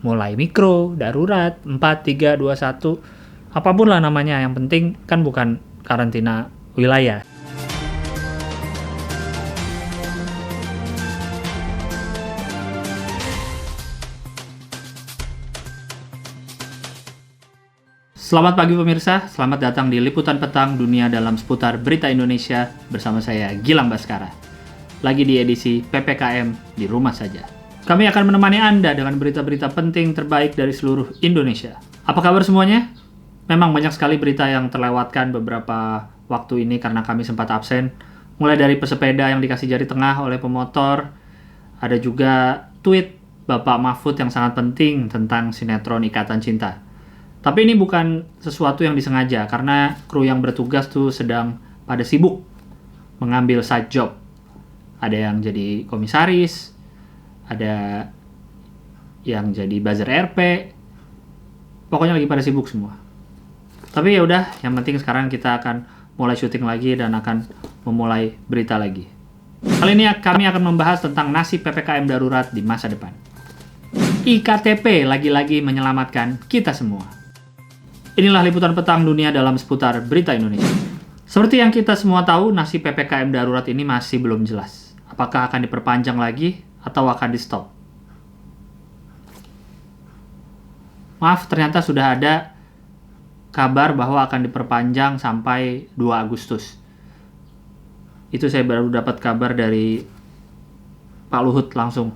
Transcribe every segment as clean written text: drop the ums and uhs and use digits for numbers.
mulai mikro, darurat, 4, 3, 2, 1, apapun lah namanya, yang penting kan bukan karantina wilayah. Selamat pagi pemirsa, selamat datang di Liputan Petang Dunia dalam seputar berita Indonesia bersama saya Gilang Baskara. Lagi di edisi PPKM di rumah saja. Kami akan menemani Anda dengan berita-berita penting terbaik dari seluruh Indonesia. Apa kabar semuanya? Memang banyak sekali berita yang terlewatkan beberapa waktu ini karena kami sempat absen. Mulai dari pesepeda yang dikasih jari tengah oleh pemotor, ada juga tweet Bapak Mahfud yang sangat penting tentang sinetron Ikatan Cinta. Tapi ini bukan sesuatu yang disengaja, karena kru yang bertugas tuh sedang pada sibuk mengambil side job. Ada yang jadi komisaris, ada yang jadi buzzer RP, pokoknya lagi pada sibuk semua. Tapi ya udah, yang penting sekarang kita akan mulai syuting lagi dan akan memulai berita lagi. Kali ini kami akan membahas tentang nasib PPKM darurat di masa depan. IKTP lagi-lagi menyelamatkan kita semua. Inilah liputan petang dunia dalam seputar berita Indonesia. Seperti yang kita semua tahu, nasib PPKM darurat ini masih belum jelas. Apakah akan diperpanjang lagi atau akan di-stop? Maaf, ternyata sudah ada kabar bahwa akan diperpanjang sampai 2 Agustus. Itu saya baru dapat kabar dari Pak Luhut langsung.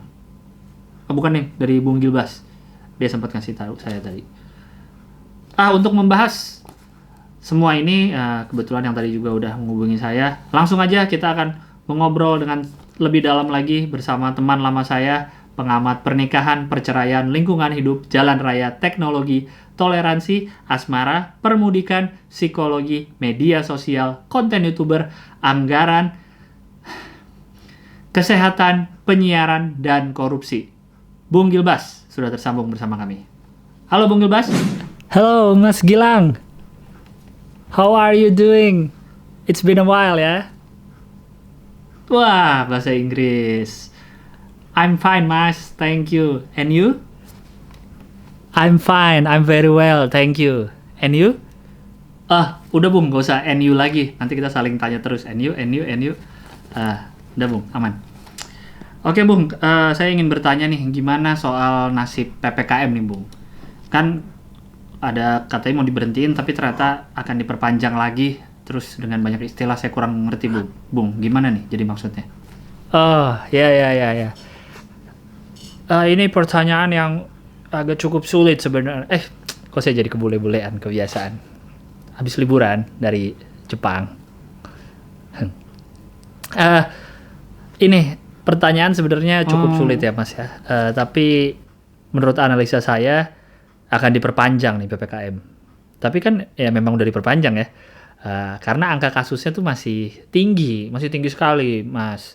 Bukan nih, dari Bung Gilbas. Dia sempat ngasih tahu saya tadi. Untuk membahas semua ini, kebetulan yang tadi juga udah menghubungi saya. Langsung aja kita akan mengobrol dengan lebih dalam lagi bersama teman lama saya, pengamat pernikahan, perceraian, lingkungan hidup, jalan raya, teknologi, toleransi, asmara, permudikan, psikologi, media sosial, konten YouTuber, anggaran, kesehatan, penyiaran, dan korupsi. Bung Gilbas sudah tersambung bersama kami. Halo Bung Gilbas. Halo Mas Gilang, how are you doing? It's been a while ya. Wah, bahasa Inggris. I'm fine Mas, thank you. And you? I'm fine, I'm very well, thank you. And you? Udah Bung, gak usah and you lagi. Nanti kita saling tanya terus. And you. Udah Bung, aman. Oke Bung, saya ingin bertanya nih, gimana soal nasib PPKM nih Bung? Kan ada katanya mau diberhentiin tapi ternyata akan diperpanjang lagi, terus dengan banyak istilah saya kurang ngerti Bung. Gimana nih jadi maksudnya? Ya. Ini pertanyaan yang agak cukup sulit sebenarnya. Kok saya jadi kebule-bulean, kebiasaan. Habis liburan dari Jepang. Ini pertanyaan sebenarnya cukup sulit ya Mas ya. Tapi menurut analisa saya akan diperpanjang nih PPKM. Tapi kan ya memang udah diperpanjang ya. Karena angka kasusnya tuh masih tinggi sekali, Mas.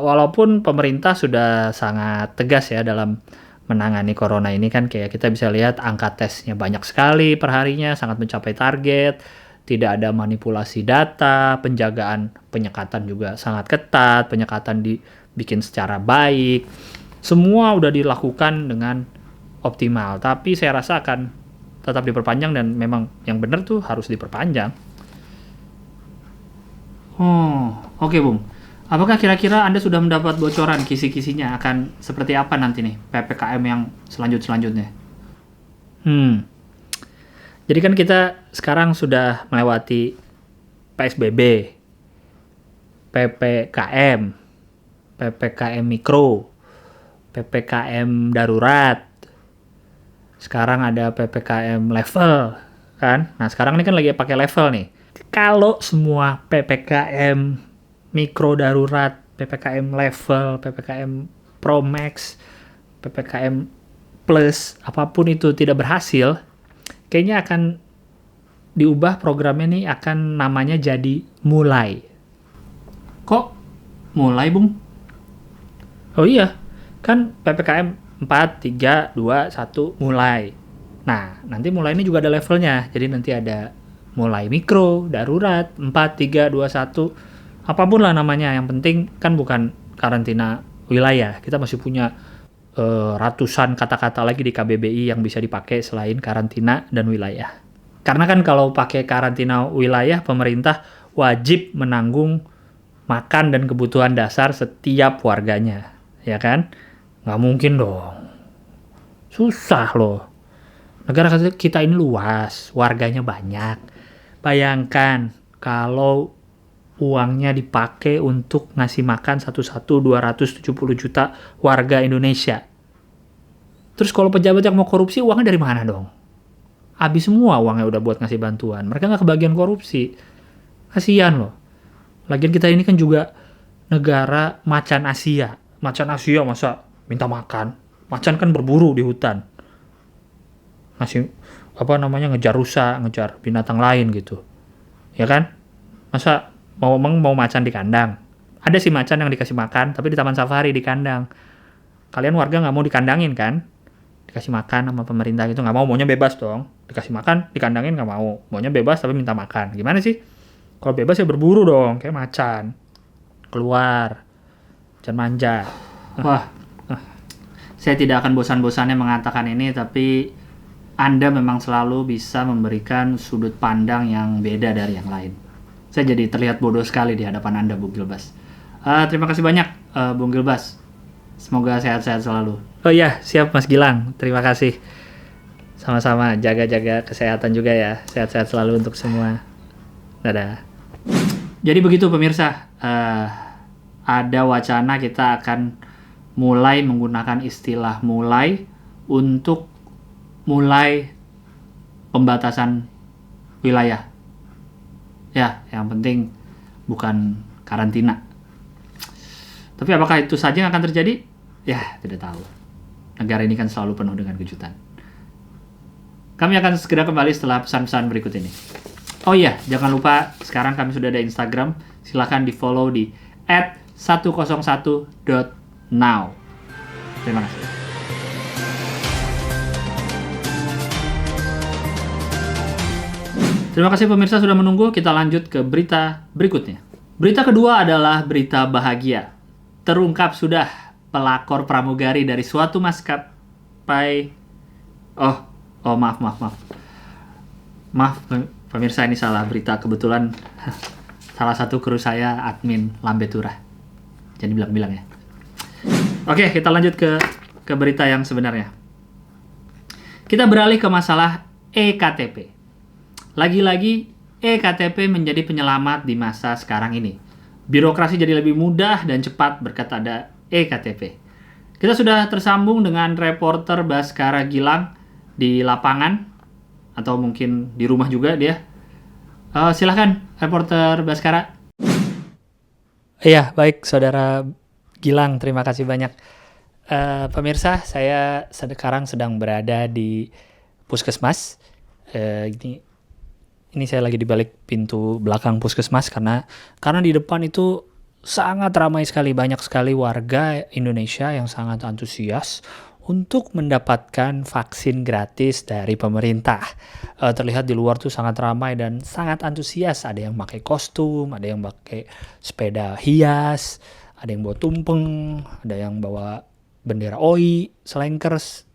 Walaupun pemerintah sudah sangat tegas ya dalam menangani corona ini, kan kayak kita bisa lihat angka tesnya banyak sekali per harinya, sangat mencapai target, tidak ada manipulasi data, penjagaan penyekatan juga sangat ketat, penyekatan dibikin secara baik. Semua udah dilakukan dengan optimal, tapi saya rasa akan tetap diperpanjang dan memang yang benar tuh harus diperpanjang. Oke Bung. Apakah kira-kira Anda sudah mendapat bocoran kisi-kisinya akan seperti apa nanti nih PPKM yang selanjutnya? Jadi kan kita sekarang sudah melewati PSBB, PPKM, PPKM mikro, PPKM darurat. Sekarang ada PPKM level, kan? Nah, sekarang ini kan lagi pakai level nih. Kalau semua PPKM mikro darurat, PPKM level, PPKM Pro Max, PPKM Plus, apapun itu tidak berhasil, kayaknya akan diubah programnya nih, akan namanya jadi mulai. Kok mulai, Bung? Oh iya, kan PPKM 4, 3, 2, 1, mulai. Nah, nanti mulai ini juga ada levelnya. Jadi nanti ada mulai mikro, darurat, 4, 3, 2, 1. Apapun lah namanya. Yang penting kan bukan karantina wilayah. Kita masih punya ratusan kata-kata lagi di KBBI yang bisa dipakai selain karantina dan wilayah. Karena kan kalau pakai karantina wilayah, pemerintah wajib menanggung makan dan kebutuhan dasar setiap warganya, ya kan? Nggak mungkin dong. Susah loh. Negara kita ini luas, warganya banyak. Bayangkan kalau uangnya dipakai untuk ngasih makan 270 juta warga Indonesia. Terus kalau pejabat yang mau korupsi, uangnya dari mana dong? Habis semua uangnya udah buat ngasih bantuan. Mereka nggak kebagian korupsi. Kasian loh. Lagian kita ini kan juga negara macan Asia. Macan Asia masa minta makan? Macan kan berburu di hutan. Ngasih, ngejar rusa, ngejar binatang lain gitu. Ya kan? Masa mau macan di kandang? Ada sih macan yang dikasih makan, tapi di taman safari di kandang. Kalian warga nggak mau dikandangin kan? Dikasih makan sama pemerintah gitu, nggak mau, maunya bebas dong. Dikasih makan, dikandangin nggak mau. Maunya bebas tapi minta makan. Gimana sih? Kalau bebas ya berburu dong, kayak macan. Keluar. Jangan manja. Wah, saya tidak akan bosan-bosannya mengatakan ini, tapi Anda memang selalu bisa memberikan sudut pandang yang beda dari yang lain. Saya jadi terlihat bodoh sekali di hadapan Anda, Bung Gilbas. Terima kasih banyak, Bung Gilbas. Semoga sehat-sehat selalu. Oh iya, siap Mas Gilang. Terima kasih. Sama-sama, jaga-jaga kesehatan juga ya. Sehat-sehat selalu untuk semua. Dadah. Jadi begitu pemirsa, ada wacana kita akan mulai menggunakan istilah mulai untuk mulai pembatasan wilayah. Ya, yang penting bukan karantina. Tapi apakah itu saja yang akan terjadi? Ya, tidak tahu. Negara ini kan selalu penuh dengan kejutan. Kami akan segera kembali setelah pesan-pesan berikut ini. Oh iya, jangan lupa sekarang kami sudah ada Instagram. Silakan di-follow di @101.now. Terima kasih. Terima kasih pemirsa sudah menunggu. Kita lanjut ke berita berikutnya. Berita kedua adalah berita bahagia. Terungkap sudah pelakor pramugari dari suatu maskapai. Maaf. Maaf pemirsa, ini salah berita. Kebetulan salah satu kru saya admin Lambe Turah. Jadi bilang-bilang ya. Oke, kita lanjut ke berita yang sebenarnya. Kita beralih ke masalah EKTP. Lagi-lagi EKTP menjadi penyelamat di masa sekarang ini. Birokrasi jadi lebih mudah dan cepat berkat ada EKTP. Kita sudah tersambung dengan reporter Baskara Gilang di lapangan, atau mungkin di rumah juga dia. Silahkan reporter Baskara. Iya, baik Saudara Gilang, terima kasih banyak. Pemirsa, saya sekarang sedang berada di Puskesmas. Ini saya lagi di balik pintu belakang Puskesmas karena di depan itu sangat ramai sekali, banyak sekali warga Indonesia yang sangat antusias untuk mendapatkan vaksin gratis dari pemerintah. Terlihat di luar tuh sangat ramai dan sangat antusias. Ada yang pakai kostum, ada yang pakai sepeda hias, ada yang bawa tumpeng, ada yang bawa bendera OI, slankers.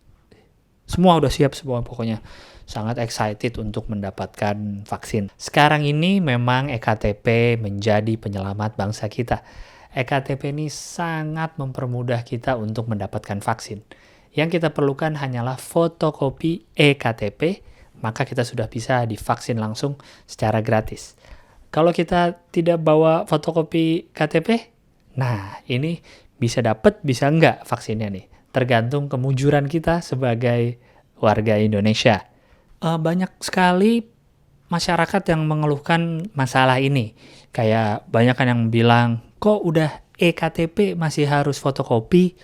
Semua udah siap semua pokoknya. Sangat excited untuk mendapatkan vaksin. Sekarang ini memang EKTP menjadi penyelamat bangsa kita. EKTP ini sangat mempermudah kita untuk mendapatkan vaksin. Yang kita perlukan hanyalah fotokopi EKTP, maka kita sudah bisa divaksin langsung secara gratis. Kalau kita tidak bawa fotokopi KTP, nah ini bisa dapat, bisa enggak vaksinnya nih. Tergantung kemujuran kita sebagai warga Indonesia. Banyak sekali masyarakat yang mengeluhkan masalah ini. Kayak banyak kan yang bilang, kok udah EKTP masih harus fotokopi?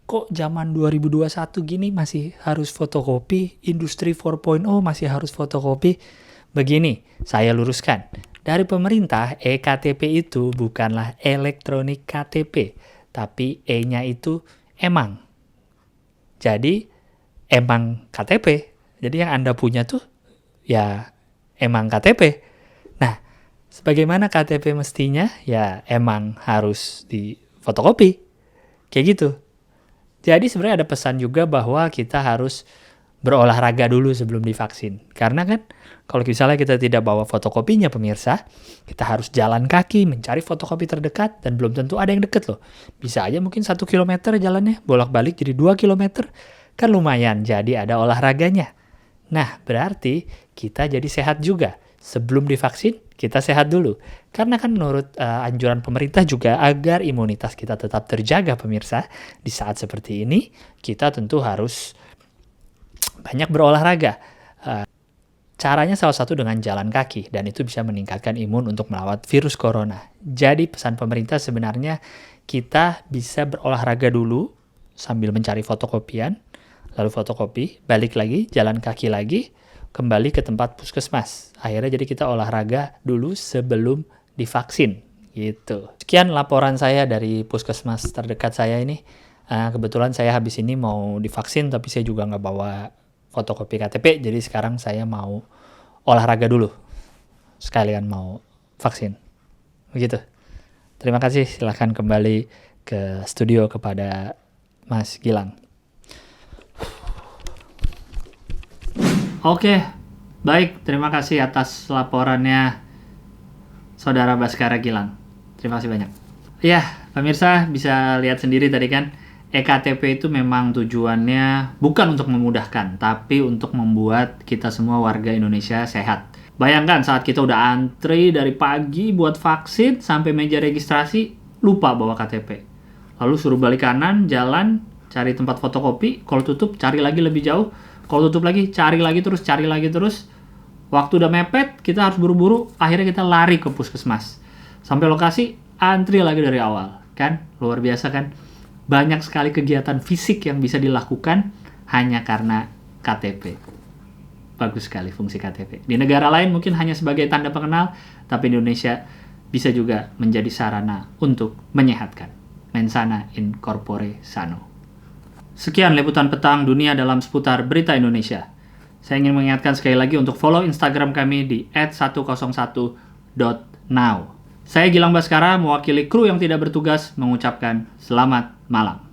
Kok zaman 2021 gini masih harus fotokopi? Industri 4.0 masih harus fotokopi? Begini, saya luruskan. Dari pemerintah, EKTP itu bukanlah elektronik KTP, tapi E-nya itu emang. Jadi, emang KTP. Jadi yang Anda punya tuh ya emang KTP. Nah, sebagaimana KTP mestinya ya emang harus di fotokopi. Kayak gitu. Jadi sebenarnya ada pesan juga bahwa kita harus berolahraga dulu sebelum divaksin. Karena kan kalau misalnya kita tidak bawa fotokopinya pemirsa, kita harus jalan kaki mencari fotokopi terdekat dan belum tentu ada yang deket loh. Bisa aja mungkin 1 kilometer jalannya, bolak-balik jadi 2 kilometer. Kan lumayan, jadi ada olahraganya. Nah, berarti kita jadi sehat juga. Sebelum divaksin, kita sehat dulu. Karena kan menurut anjuran pemerintah juga agar imunitas kita tetap terjaga pemirsa, di saat seperti ini, kita tentu harus banyak berolahraga. Caranya salah satu dengan jalan kaki, dan itu bisa meningkatkan imun untuk melawan virus corona. Jadi pesan pemerintah sebenarnya kita bisa berolahraga dulu sambil mencari fotokopian, lalu fotokopi, balik lagi, jalan kaki lagi, kembali ke tempat puskesmas. Akhirnya jadi kita olahraga dulu sebelum divaksin. Gitu. Sekian laporan saya dari puskesmas terdekat saya ini. Kebetulan saya habis ini mau divaksin, tapi saya juga nggak bawa fotokopi KTP, jadi sekarang saya mau olahraga dulu, sekalian mau vaksin. Begitu. Terima kasih, silahkan kembali ke studio kepada Mas Gilang. Oke, baik. Terima kasih atas laporannya Saudara Baskara Gilang. Terima kasih banyak. Ya, pemirsa bisa lihat sendiri tadi kan, EKTP itu memang tujuannya bukan untuk memudahkan, tapi untuk membuat kita semua warga Indonesia sehat. Bayangkan saat kita udah antri dari pagi buat vaksin sampai meja registrasi, lupa bawa KTP. Lalu suruh balik kanan, jalan, cari tempat fotokopi, kalau tutup cari lagi lebih jauh, kalau tutup lagi cari lagi terus. Waktu udah mepet, kita harus buru-buru, akhirnya kita lari ke puskesmas. Sampai lokasi, antri lagi dari awal. Kan? Luar biasa kan? Banyak sekali kegiatan fisik yang bisa dilakukan hanya karena KTP. Bagus sekali fungsi KTP. Di negara lain mungkin hanya sebagai tanda pengenal, tapi di Indonesia bisa juga menjadi sarana untuk menyehatkan. Mensana in corpore sano. Sekian liputan petang dunia dalam seputar berita Indonesia. Saya ingin mengingatkan sekali lagi untuk follow Instagram kami di @101.now. Saya Gilang Baskara, mewakili kru yang tidak bertugas, mengucapkan selamat malam.